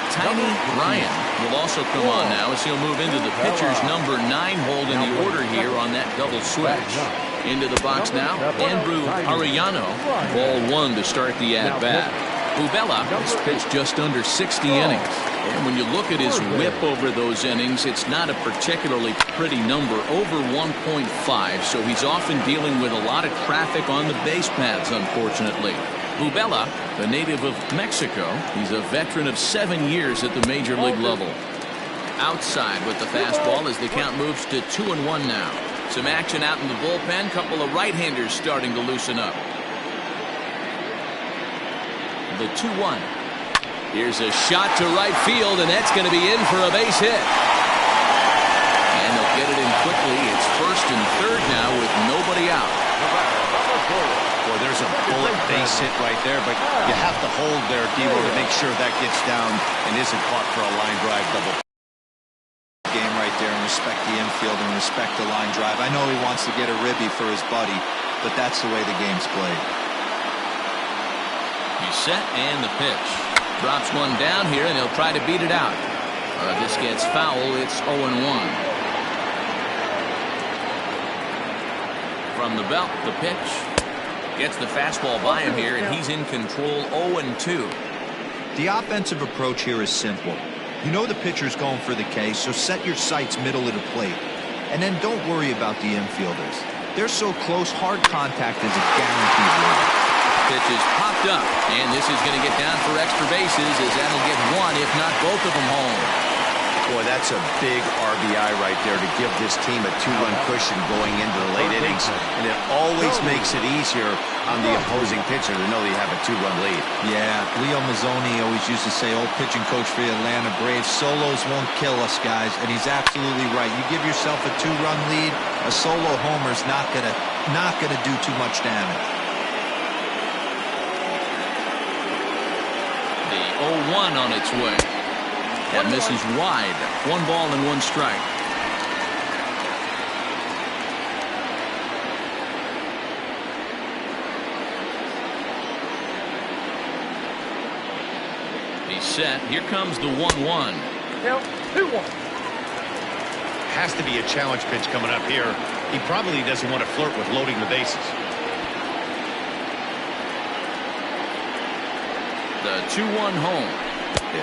Tiny Ryan will also come on now as he'll move into the pitcher's number 9 hold in the order here on that double switch. Into the box now, Andrew Arellano, ball 1 to start the at-bat. Bubella has pitched just under 60 innings. And when you look at his whip over those innings, it's not a particularly pretty number, over 1.5, so he's often dealing with a lot of traffic on the base paths, unfortunately. Bubella, a native of Mexico, he's a veteran of 7 years at the major league level. Outside with the fastball as the count moves to 2-1 now. Some action out in the bullpen, couple of right-handers starting to loosen up. The 2-1. Here's a shot to right field, and that's going to be in for a base hit. And they'll get it in quickly. It's first and third now with nobody out. Boy, there's a bullet base hit right there, but you have to hold there, Devo, to make sure that gets down and isn't caught for a line drive double. Game right there, and respect the infield and respect the line drive. I know he wants to get a ribby for his buddy, but that's the way the game's played. He's set, and the pitch. Drops one down here, and he'll try to beat it out. This gets foul. It's 0-1. From the belt, the pitch. Gets the fastball by him here, and he's in control. 0-2. The offensive approach here is simple. You know the pitcher's going for the K, so set your sights middle of the plate. And then don't worry about the infielders. They're so close, hard contact is a guaranteed win. Pitch is popped up, and this is going to get down for extra bases as that'll get one, if not both of them, home. Boy, that's a big RBI right there to give this team a 2-run cushion going into the late innings. And it always makes it easier on the opposing pitcher to know they have a 2-run lead. Yeah, Leo Mazzoni always used to say, old pitching coach for the Atlanta Braves, solos won't kill us, guys. And he's absolutely right. You give yourself a 2-run lead, a solo homer's not gonna do too much damage. The 0-1 on its way. That misses wide. 1 ball and 1 strike. He's set. Here comes the 1-1. Count 2-1. Has to be a challenge pitch coming up here. He probably doesn't want to flirt with loading the bases. The 2-1 home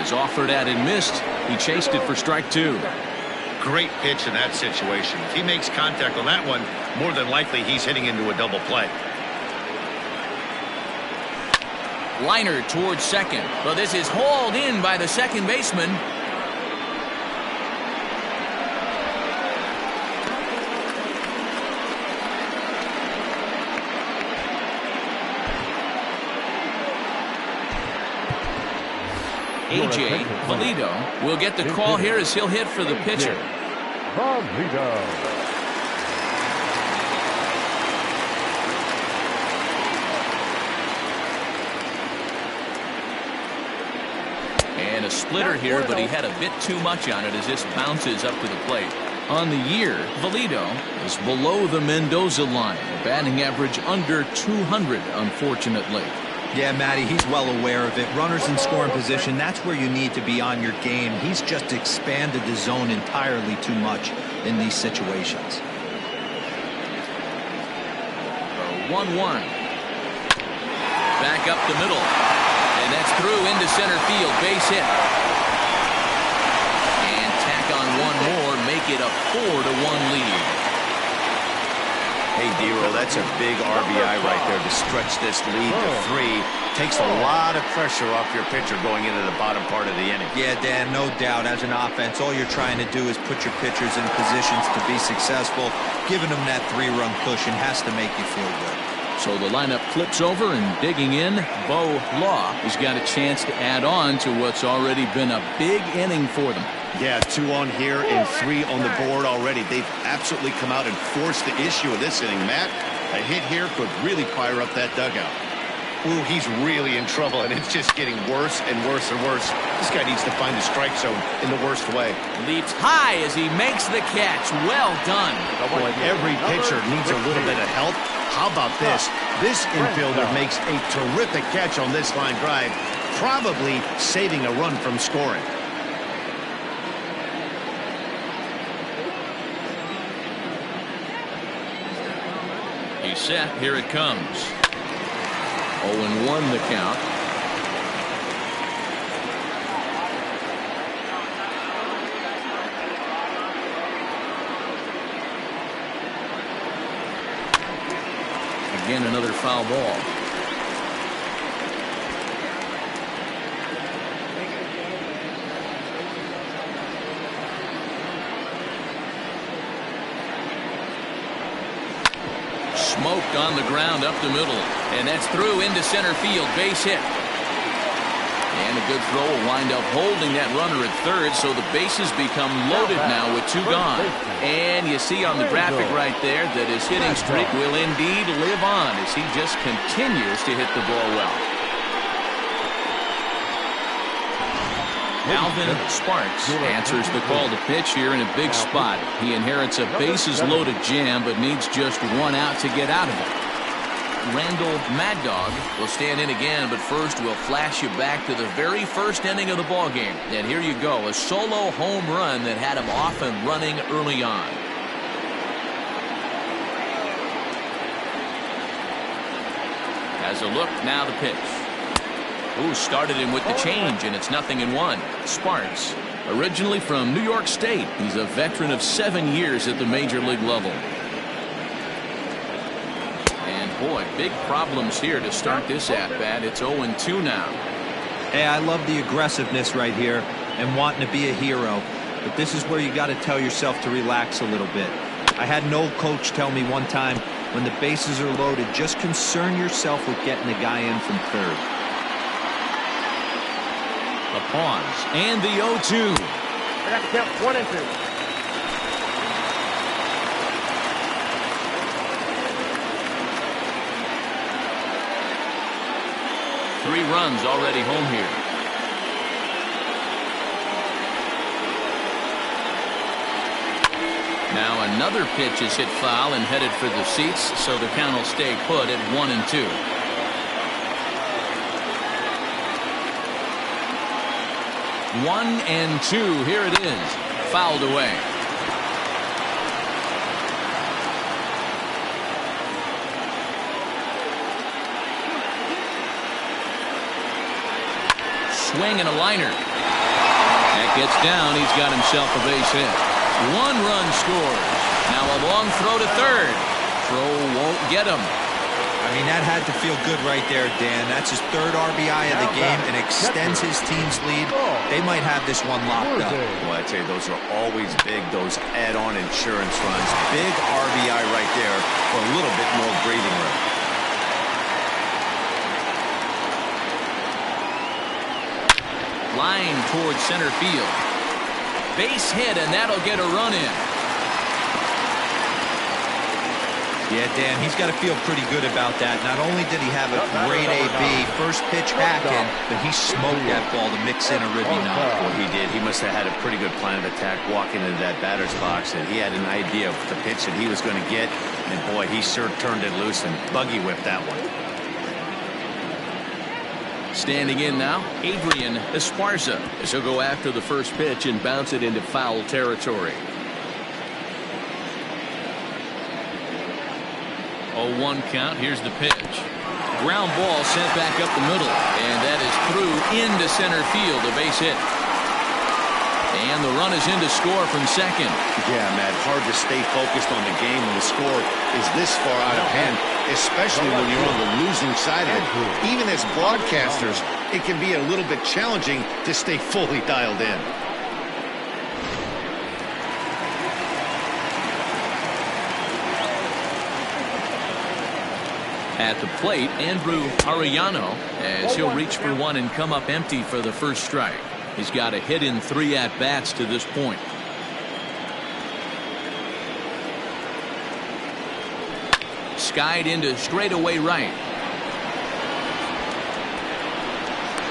is offered at and missed. He chased it for strike 2. Great pitch in that situation. If he makes contact on that one, more than likely he's hitting into a double play. Liner towards second, but this is hauled in by the second baseman. A.J. Valido will get the call here as he'll hit for the pitcher. And a splitter here, but he had a bit too much on it as this bounces up to the plate. On the year, Valido is below the Mendoza line. A batting average under 200, unfortunately. Yeah, Matty, he's well aware of it. Runners in scoring position, that's where you need to be on your game. He's just expanded the zone entirely too much in these situations. 1-1. Back up the middle. And that It's through into center field. Base hit. And tack on one more. Make it a 4-1 lead. Hey, D-Roll, that's a big RBI right there to stretch this lead to 3. Takes a lot of pressure off your pitcher going into the bottom part of the inning. Yeah, Dan, no doubt. As an offense, all you're trying to do is put your pitchers in positions to be successful. Giving them that 3-run cushion has to make you feel good. So the lineup flips over, and digging in, Bo Law has got a chance to add on to what's already been a big inning for them. Yeah, 2 on here and 3 on the board already. They've absolutely come out and forced the issue of this inning, Matt. A hit here could really fire up that dugout. Ooh, he's really in trouble, and it's just getting worse and worse and worse. This guy needs to find the strike zone in the worst way. Leaps high as he makes the catch. Well done. Boy, every pitcher needs a little bit of help. How about this? This infielder makes a terrific catch on this line drive, probably saving a run from scoring. He's set. Here it comes. 0-1 the count. Again, another foul ball. Smoked on the ground up the middle, and that's through into center field. Base hit. And a good throw will wind up holding that runner at third, so the bases become loaded now with 2 gone. And you see on the graphic right there that his hitting streak will indeed live on as he just continues to hit the ball well. Alvin Sparks answers the call to pitch here in a big spot. He inherits a bases-loaded jam, but needs just 1 out to get out of it. Randall Mad Dog will stand in again, but first we'll flash you back to the very first inning of the ball game. And here you go, a solo home run that had him off and running early on. Has a look, now the pitch. Ooh, started him with the change, and it's 0-1. Sparks, originally from New York State. He's a veteran of 7 years at the major league level. And boy, big problems here to start this at-bat. It's 0-2 now. Hey, I love the aggressiveness right here and wanting to be a hero. But this is where you got to tell yourself to relax a little bit. I had an old coach tell me one time, when the bases are loaded, just concern yourself with getting the guy in from third. A pause, and the 0-2. I got to count 1 and 2. Three runs already home here. Now another pitch is hit foul and headed for the seats, so the count will stay put at 1-2. 1-2. Here it is. Fouled away. Swing and a liner. That gets down. He's got himself a base hit. 1 run scores. Now a long throw to third. Throw won't get him. I mean, that had to feel good right there, Dan. That's his 3rd RBI of the game and extends his team's lead. They might have this one locked up. Well, I'd say those are always big, those add-on insurance runs. Big RBI right there for a little bit more breathing room. Line towards center field. Base hit, and that'll get a run in. Yeah, Dan, he's got to feel pretty good about that. Not only did he have a great AB, first pitch hacking, but he smoked that ball to mix in a ribby knock. Well, he did. He must have had a pretty good plan of attack walking into that batter's box, and he had an idea of the pitch that he was going to get, and boy, he sure turned it loose and buggy whipped that one. Standing in now, Adrian Esparza, as he'll go after the first pitch and bounce it into foul territory. 0-1 count. Here's the pitch. ground ball sent back up the middle. And that is through into center field, a base hit. And the run is in to score from second. Yeah, Matt, hard to stay focused on the game when the score is this far out of hand, especially when you're on the losing side of it. Even as broadcasters, it can be a little bit challenging to stay fully dialed in. At the plate, Andrew Arellano, as he'll reach for one and come up empty for the first strike. He's got a hit in 3 at-bats to this point. Skied into straightaway right.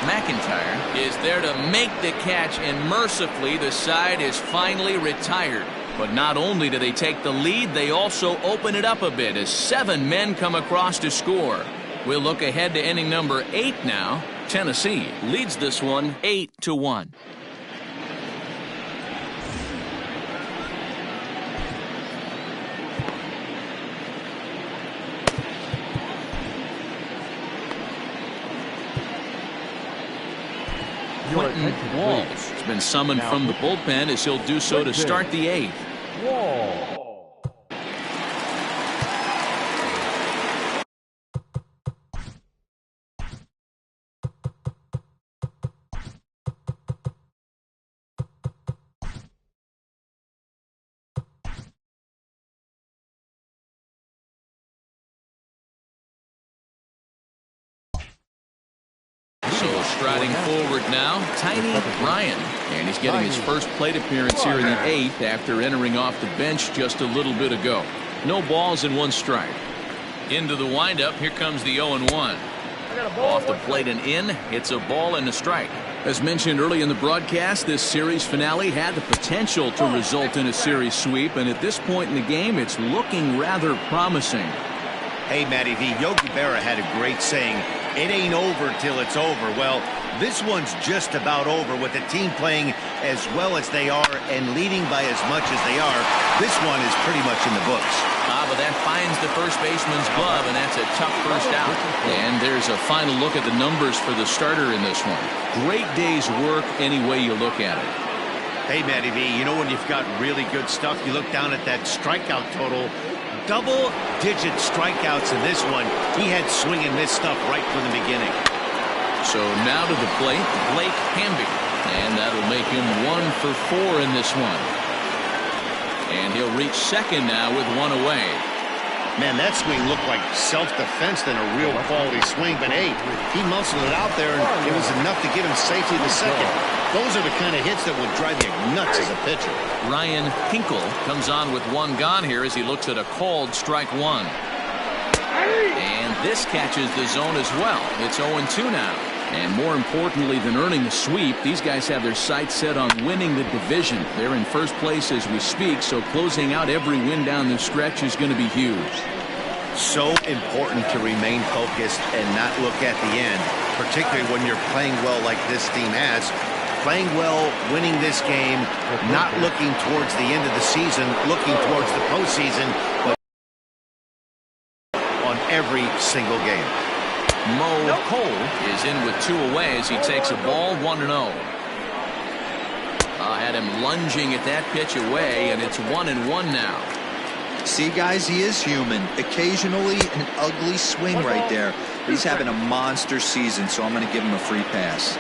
McIntyre is there to make the catch, and mercifully the side is finally retired. But not only do they take the lead, they also open it up a bit as 7 men come across to score. We'll look ahead to inning number 8 now. Tennessee leads this one 8-1. Quentin Walls has been summoned from the bullpen as he'll do so to start the 8th. So striding forward now, Tiny Ryan, and he's getting his first plate appearance here in the 8th after entering off the bench just a little bit ago. No balls and 1 strike. Into the windup, here comes the 0-1. Off the plate and in, it's a ball and a strike. As mentioned early in the broadcast, this series finale had the potential to result in a series sweep, and at this point in the game, it's looking rather promising. Hey, Matty V, Yogi Berra had a great saying, "It ain't over till it's over." Well, this one's just about over with the team playing as well as they are and leading by as much as they are. This one is pretty much in the books. But that finds the first baseman's glove, and that's a tough first out. And there's a final look at the numbers for the starter in this one. Great day's work any way you look at it. Hey, Matty V, you know when you've got really good stuff, you look down at that strikeout total. Double-digit strikeouts in this one. He had swing and miss stuff right from the beginning. So now to the plate, Blake Hamby. And that'll make him 1 for 4 in this one. And he'll reach second now with 1 away. Man, that swing looked like self-defense than a real quality swing. But, hey, he muscled it out there, and it was enough to give him safety to second. Those are the kind of hits that would drive you nuts as a pitcher. Ryan Hinkle comes on with 1 gone here as he looks at a called strike 1. And this catches the zone as well. It's 0-2 now. And more importantly than earning the sweep, these guys have their sights set on winning the division. They're in first place as we speak, so closing out every win down the stretch is going to be huge. So important to remain focused and not look at the end, particularly when you're playing well like this team has. Playing well, winning this game, not looking towards the end of the season, looking towards the postseason, but on every single game. Mo Cole is in with 2 away as he takes a ball 1-0. Had him lunging at that pitch away, and it's 1-1 now. See, guys, he is human. Occasionally an ugly swing right there. He's having a monster season, so I'm going to give him a free pass.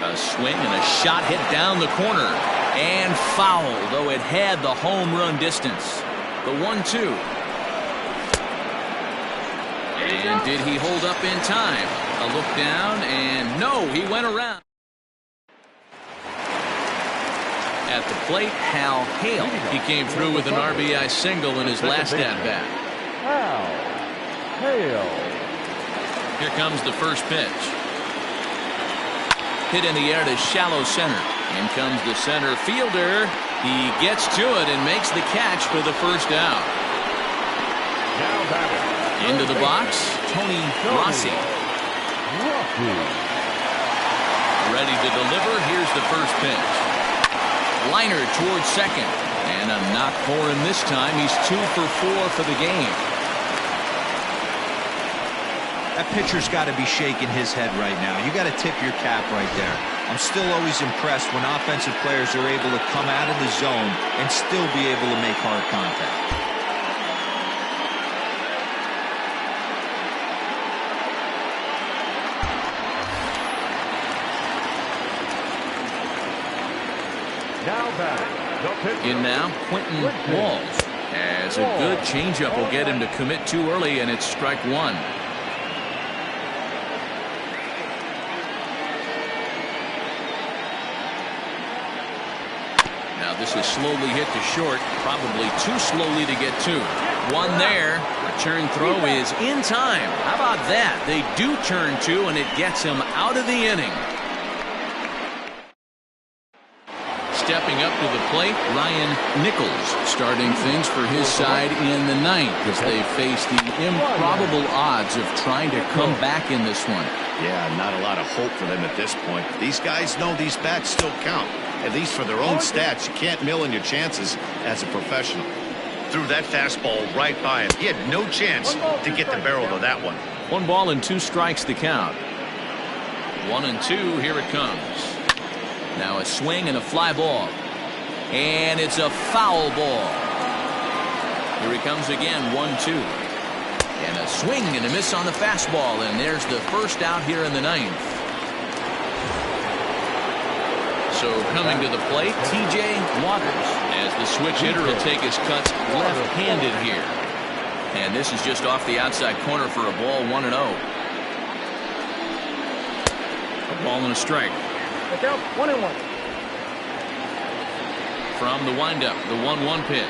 A swing and a shot hit down the corner. And foul, though it had the home run distance. The 1-2. And did he hold up in time? A look down, and no, he went around. At the plate, Hal Hale. He came through with an RBI single in his last at-bat. Hale. Here comes the first pitch. Hit in the air to shallow center. In comes the center fielder. He gets to it and makes the catch for the first out. Into the box, Tony Rossi. Ready to deliver. Here's the first pitch. Liner towards second. And a knock for him this time. He's 2 for 4 for the game. That pitcher's got to be shaking his head right now. You got to tip your cap right there. I'm still always impressed when offensive players are able to come out of the zone and still be able to make hard contact. In now, Quentin Walls. As a good changeup will get him to commit too early, and it's strike one. Now this is slowly hit to short, probably too slowly to get to. One there. Return throw is in time. How about that? They do turn two, and it gets him out of the inning. Stepping up to the plate, Ryan Nichols starting things for his side in the ninth as they face the improbable odds of trying to come back in this one. Yeah, not a lot of hope for them at this point. These guys know these bats still count, at least for their own stats. You can't mill in your chances as a professional. Threw that fastball right by him. He had no chance to get the barrel of that one. 1 ball and 2 strikes the count. 1 and 2, here it comes. Now a swing and a fly ball. And it's a foul ball. Here he comes again, 1-2. And a swing and a miss on the fastball. And there's the first out here in the ninth. So coming to the plate, T.J. Waters as the switch hitter will take his cuts left-handed here. And this is just off the outside corner for a ball, 1-0. A ball and a strike. 1-1. From the windup, the 1-1 pitch.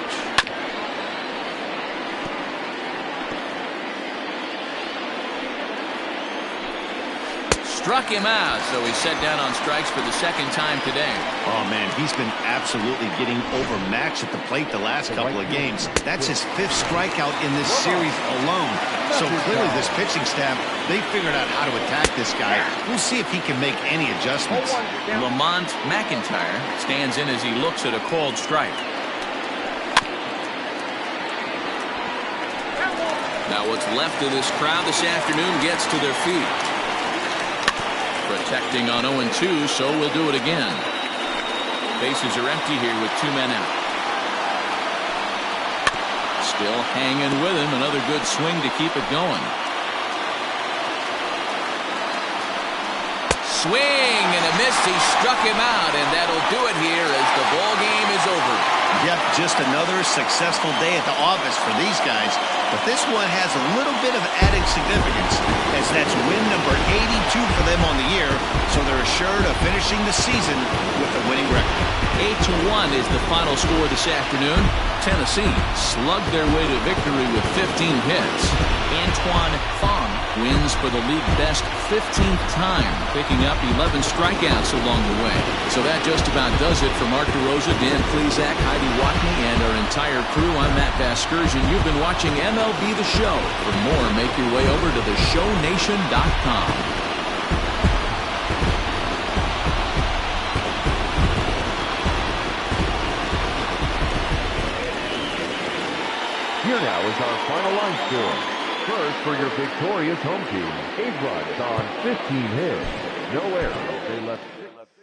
Struck him out, so he's set down on strikes for the second time today. Oh, man, he's been absolutely getting overmatched at the plate the last couple of games. That's his 5th strikeout in this series alone. So clearly this pitching staff, they figured out how to attack this guy. We'll see if he can make any adjustments. Lamont McIntyre stands in as he looks at a called strike. Now what's left of this crowd this afternoon gets to their feet. Protecting on 0-2, so we'll do it again. Bases are empty here with 2 men out. Still hanging with him. Another good swing to keep it going. Swing and a miss. He struck him out, and that'll do it here as the ball game is over. Yep, just another successful day at the office for these guys. But this one has a little bit of added significance, as that's win number 82 for them on the year, so they're assured of finishing the season with a winning record. 8-1 is the final score this afternoon. Tennessee slugged their way to victory with 15 hits. Antoine Fong wins for the league best 15th time, picking up 11 strikeouts along the way. So that just about does it for Mark DeRosa, Dan Plesac, Heidi Watney, and our entire crew. I'm Matt Vasgersian. You've been watching MLB The Show. For more, make your way over to theshownation.com. Here now is our final line score. First, for your victorious home team, 8 runs on 15 hits. No errors. They left 6.